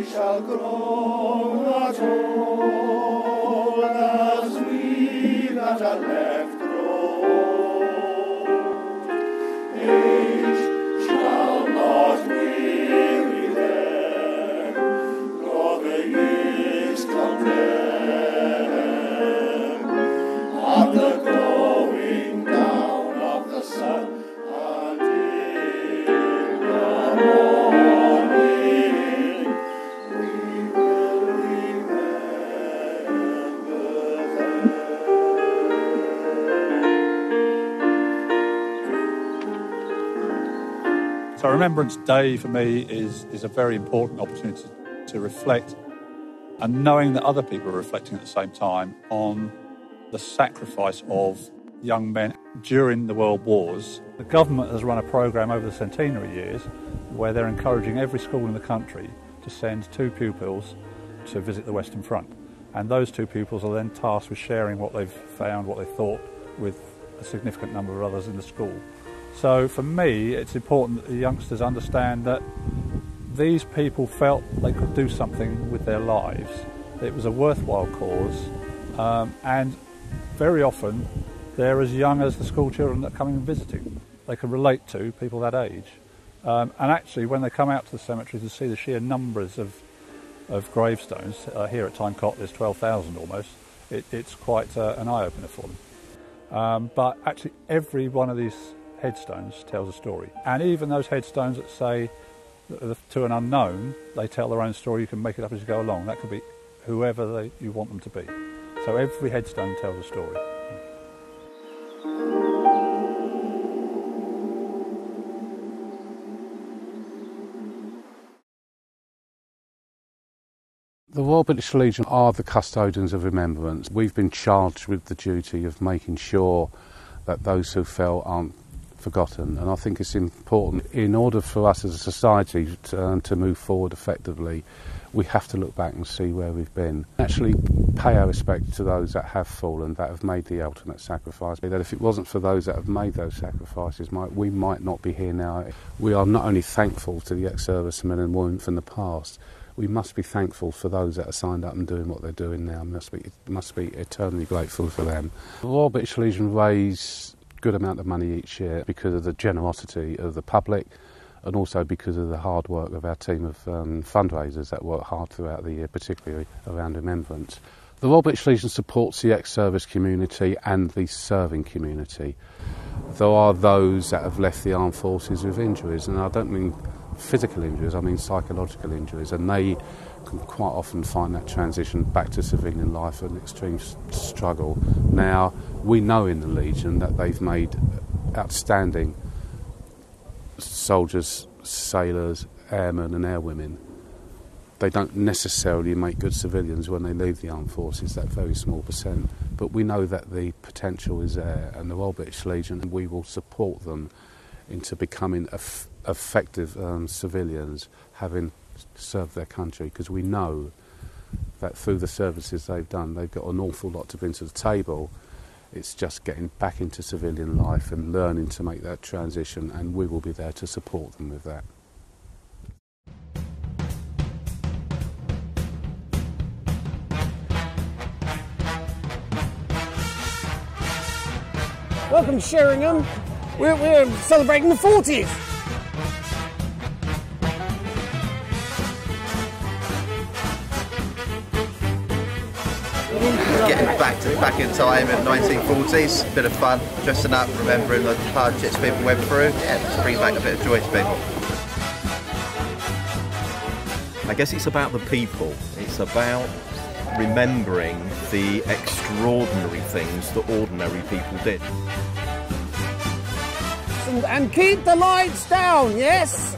we shall grow not old as we that are left grow. Age shall not weary them, nor the years condemn. At the going down of the sun and in the morning, we will remember them. So Remembrance Day for me is a very important opportunity to reflect, and knowing that other people are reflecting at the same time on the sacrifice of young men during the World Wars. The government has run a programme over the centenary years where they're encouraging every school in the country to send 2 pupils to visit the Western Front. And those 2 pupils are then tasked with sharing what they've found, what they thought, with a significant number of others in the school. So for me, it's important that the youngsters understand that these people felt they could do something with their lives. It was a worthwhile cause, and very often they're as young as the school children that are coming and visiting. They can relate to people that age. And actually, when they come out to the cemeteries and see the sheer numbers of gravestones, here at Tynecott there's 12,000 almost, it's quite an eye-opener for them. But actually every one of these headstones tells a story. And even those headstones that say to an unknown, they tell their own story. You can make it up as you go along. That could be whoever you want them to be. So every headstone tells a story. The Royal British Legion are the custodians of remembrance. We've been charged with the duty of making sure that those who fell aren't forgotten, and I think it's important in order for us as a society to move forward effectively. We have to look back and see where we've been. Actually pay our respect to those that have fallen, that have made the ultimate sacrifice. That if it wasn't for those that have made those sacrifices, we might not be here now. We are not only thankful to the ex-servicemen and women from the past, we must be thankful for those that are signed up and doing what they're doing now. Must be eternally grateful for them. The Royal British Legion raise good amount of money each year because of the generosity of the public, and also because of the hard work of our team of fundraisers that work hard throughout the year, particularly around Remembrance. The Royal British Legion supports the ex-service community and the serving community. There are those that have left the armed forces with injuries, and I don't mean physical injuries, I mean psychological injuries, and they can quite often find that transition back to civilian life an extreme struggle. Now, we know in the Legion that they've made outstanding soldiers, sailors, airmen and airwomen. They don't necessarily make good civilians when they leave the armed forces, that very small percent, but we know that the potential is there, and the Royal British Legion, we will support them into becoming effective civilians, having served their country, because we know that through the services they've done, they've got an awful lot to bring to the table. It's just getting back into civilian life and learning to make that transition, and we will be there to support them with that. Welcome to Sheringham. We're celebrating the 40th. Getting back in time in the 1940s, a bit of fun, dressing up, remembering the hardships people went through. Yeah, it just brings back a bit of joy to people. I guess it's about the people. It's about remembering the extraordinary things that ordinary people did. And keep the lights down, yes?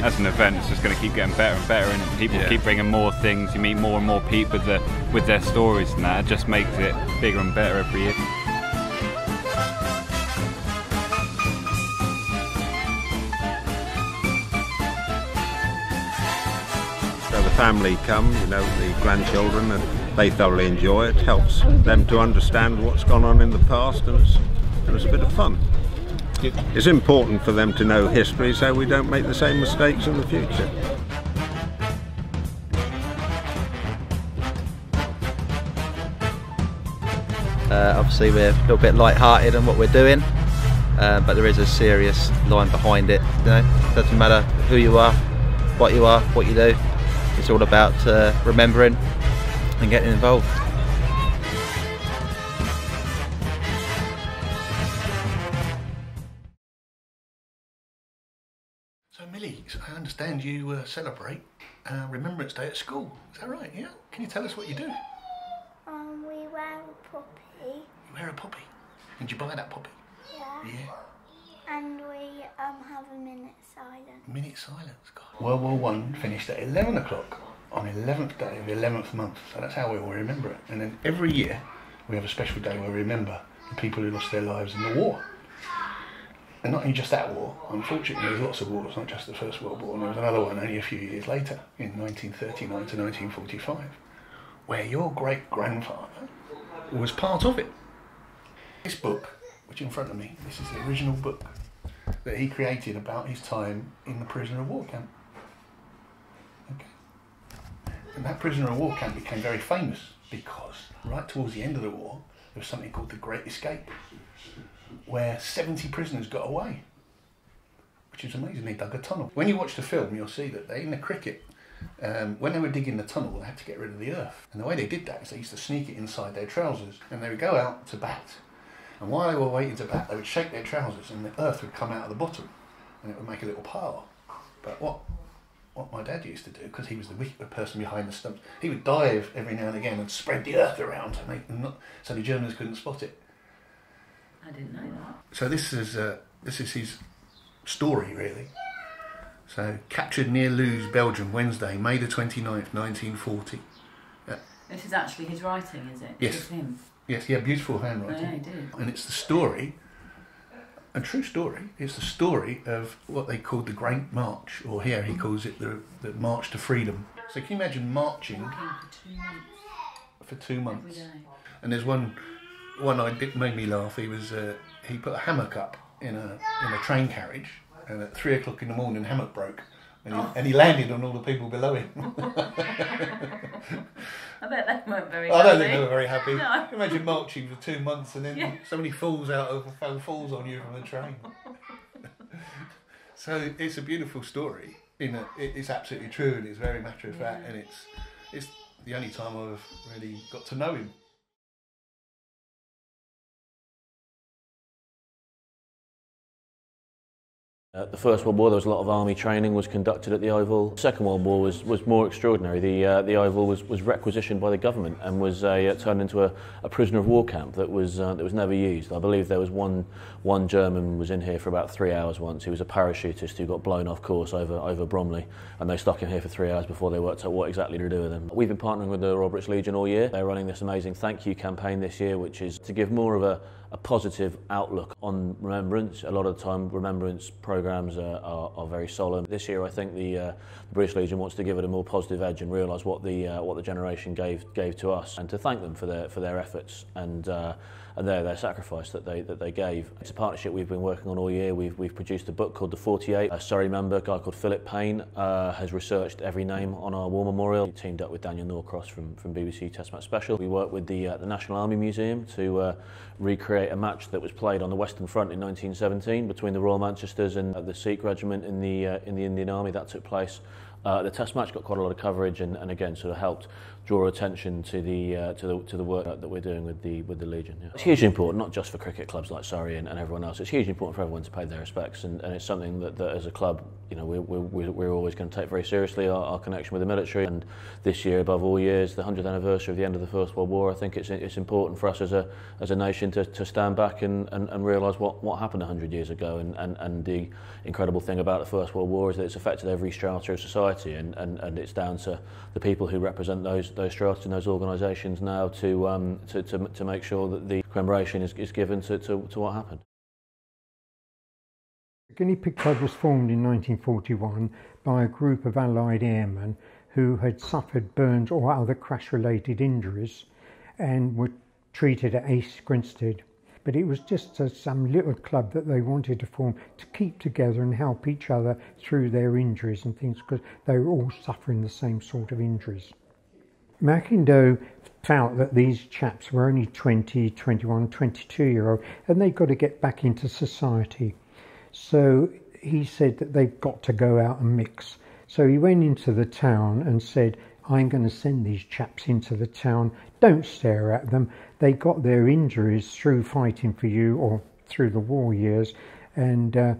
As an event, it's just going to keep getting better and better, and people keep bringing more things. You meet more and more people with their stories, and that it just makes it bigger and better every year. So the family come, you know, the grandchildren, and they thoroughly enjoy it. Helps them to understand what's gone on in the past, and it's It was a bit of fun. It's important for them to know history so we don't make the same mistakes in the future. Obviously we're a little bit light-hearted on what we're doing, but there is a serious line behind it. You know, it doesn't matter who you are, what you do. It's all about remembering and getting involved. So Millie, I understand you celebrate Remembrance Day at school. Is that right? Yeah. Can you tell us what you do? We wear a puppy. You wear a puppy. And you buy that puppy? Yeah. Yeah. And we have a minute silence. Minute silence. God. World War I finished at 11 o'clock on 11th day of the 11th month. So that's how we all remember it. And then every year we have a special day where we remember the people who lost their lives in the war. And not only just that war, unfortunately there's lots of wars, not just the First World War, and there was another one only a few years later, in 1939 to 1945, where your great-grandfather was part of it. This book, which is in front of me, this is the original book that he created about his time in the prisoner of war camp. Okay. And that prisoner of war camp became very famous because right towards the end of the war, there was something called the Great Escape, where 70 prisoners got away, which is amazing. They dug a tunnel. When you watch the film, you'll see that in the cricket, when they were digging the tunnel, they had to get rid of the earth. And the way they did that is they used to sneak it inside their trousers, and they would go out to bat. And while they were waiting to bat, they would shake their trousers, and the earth would come out of the bottom, and it would make a little pile. But what my dad used to do, because he was the wicket person behind the stumps, he would dive every now and again and spread the earth around to make them so the Germans couldn't spot it. I didn't know that. So this is his story, really. So, captured near Luz, Belgium, Wednesday, May the 29th, 1940. This is actually his writing, is it? Yes. It's him. Yes, yeah, beautiful handwriting. Oh, yeah, he did. And it's the story, a true story, it's the story of what they called the Great March, or here he calls it the March to Freedom. So can you imagine marching for 2 months? Every day. And there's one made me laugh. He put a hammock up in a train carriage, and at 3 o'clock in the morning, the hammock broke, and he landed on all the people below him. I bet they weren't very I happy. don't think they were very happy. No. Imagine marching for 2 months and then somebody falls on you from the train. So it's a beautiful story. It's absolutely true, and it's very matter of fact, and it's the only time I've really got to know him. The First World War, there was a lot of army training was conducted at the Oval. The Second World War was more extraordinary. The Oval was requisitioned by the government and was turned into a prisoner of war camp that was never used. I believe there was one German was in here for about 3 hours once. He was a parachutist who got blown off course over Bromley, and they stuck him here for 3 hours before they worked out what exactly to do with him. We've been partnering with the Royal British Legion all year. They're running this amazing thank you campaign this year, which is to give more of a positive outlook on Remembrance. A lot of the time Remembrance programmes are very solemn. This year I think the British Legion wants to give it a more positive edge and realise what the generation gave to us, and to thank them for their efforts and their sacrifice that they gave. It's a partnership we've been working on all year. We've produced a book called The 48. A Surrey member, a guy called Philip Payne, has researched every name on our war memorial. He teamed up with Daniel Norcross from BBC Test Match Special. We worked with the National Army Museum to recreate a match that was played on the Western Front in 1917 between the Royal Manchesters and the Sikh Regiment in the Indian Army. That took place. The Test match got quite a lot of coverage, and again sort of helped draw attention to the work that we're doing with the Legion. Yeah. It's hugely important, not just for cricket clubs like Surrey and everyone else. It's hugely important for everyone to pay their respects, and it's something that as a club, you know, we're always going to take very seriously our connection with the military. And this year, above all years, the 100th anniversary of the end of the First World War, I think it's important for us as a nation to stand back and realise what happened 100 years ago. And the incredible thing about the First World War is that it's affected every strata of society, and it's down to the people who represent those strata and those organisations now to make sure that the commemoration is given to what happened. The Guinea Pig Club was formed in 1941 by a group of Allied airmen who had suffered burns or other crash-related injuries and were treated at East Grinstead. but it was just some little club that they wanted to form to keep together and help each other through their injuries and things, because they were all suffering the same sort of injuries. Macindoe felt that these chaps were only 20, 21, 22-year-old, and they've got to get back into society. So he said that they've got to go out and mix. So he went into the town and said, I'm going to send these chaps into the town. Don't stare at them. They got their injuries through fighting for you or through the war years, and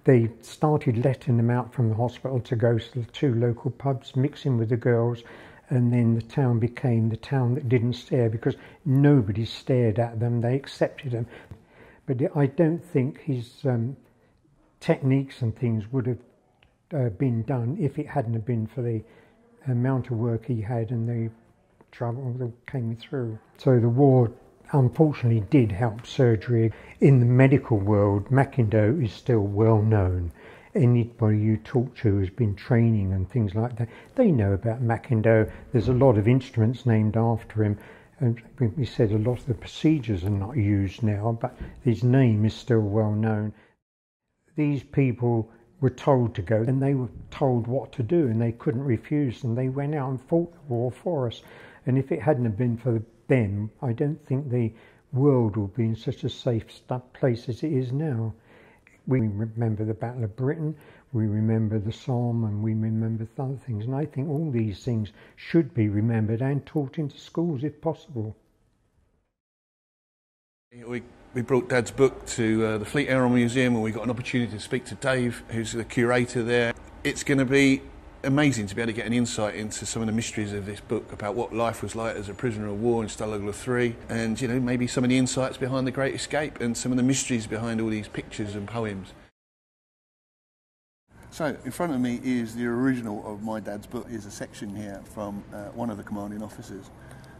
they started letting them out from the hospital to go to the 2 local pubs, mixing with the girls, and then the town became the town that didn't stare, because nobody stared at them. They accepted them. But I don't think his techniques and things would have been done if it hadn't have been for the amount of work he had and the trouble that came through. So the war unfortunately did help surgery. In the medical world, Macindoe is still well known. Anybody you talk to who's been training and things like that, they know about Macindoe. There's a lot of instruments named after him, and we said a lot of the procedures are not used now, but his name is still well known. These people were told to go, and they were told what to do, and they couldn't refuse, and they went out and fought the war for us. And if it hadn't have been for them, I don't think the world would be in such a safe place as it is now. We remember the Battle of Britain, we remember the Somme, and we remember other things. And I think all these things should be remembered and taught into schools if possible. We brought Dad's book to the Fleet Aero Museum, and we got an opportunity to speak to Dave, who's the curator there. It's going to be amazing to be able to get an insight into some of the mysteries of this book about what life was like as a prisoner of war in Stalag Luhr 3, and maybe some of the insights behind The Great Escape and some of the mysteries behind all these pictures and poems. So in front of me is the original of my dad's book. There's a section here from one of the commanding officers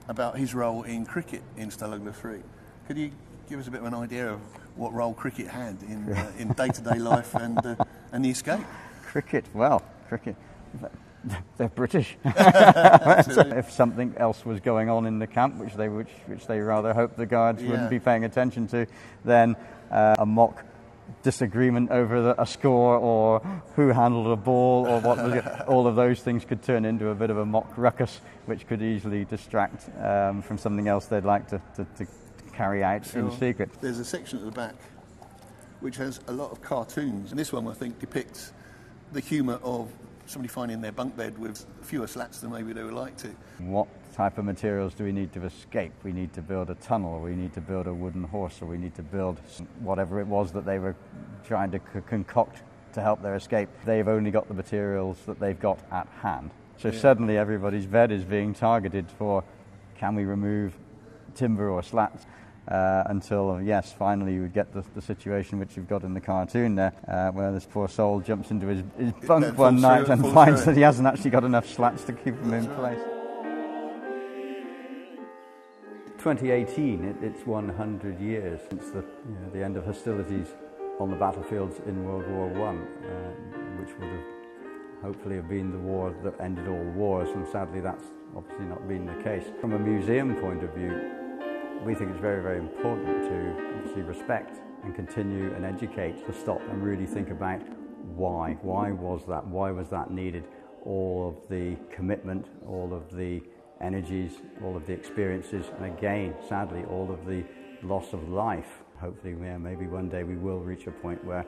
about his role in cricket in Stalag Luhr 3. Could you give us a bit of an idea of what role cricket had in day-to-day life and the escape? Cricket, they're British. If something else was going on in the camp, which they rather hoped the guards wouldn't be paying attention to, then a mock disagreement over a score or who handled a ball or what was it, all of those things could turn into a bit of a mock ruckus, which could easily distract from something else they'd like to carry out in secret. There's a section at the back which has a lot of cartoons, and this one I think depicts the humour of somebody finding their bunk bed with fewer slats than maybe they would like to. What type of materials do we need to escape? We need to build a tunnel, we need to build a wooden horse, or we need to build whatever it was that they were trying to concoct to help their escape. They've only got the materials that they've got at hand. So suddenly everybody's bed is being targeted for, can we remove timber or slats? Until, yes, finally you would get the situation which you've got in the cartoon there, where this poor soul jumps into his bunk one night and finds that he hasn't actually got enough slats to keep him in place. 2018, it's 100 years since the end of hostilities on the battlefields in World War I, which would have hopefully have been the war that ended all wars, and sadly that's obviously not been the case. From a museum point of view, we think it's very, very important to obviously respect and continue and educate, to stop and really think about why. Why was that? Why was that needed? All of the commitment, all of the energies, all of the experiences, and again, sadly, all of the loss of life. Hopefully, maybe one day we will reach a point where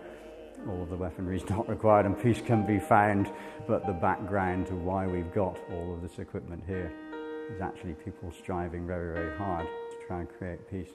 all of the weaponry is not required and peace can be found, but the background to why we've got all of this equipment here is actually people striving very, very hard to try and create peace.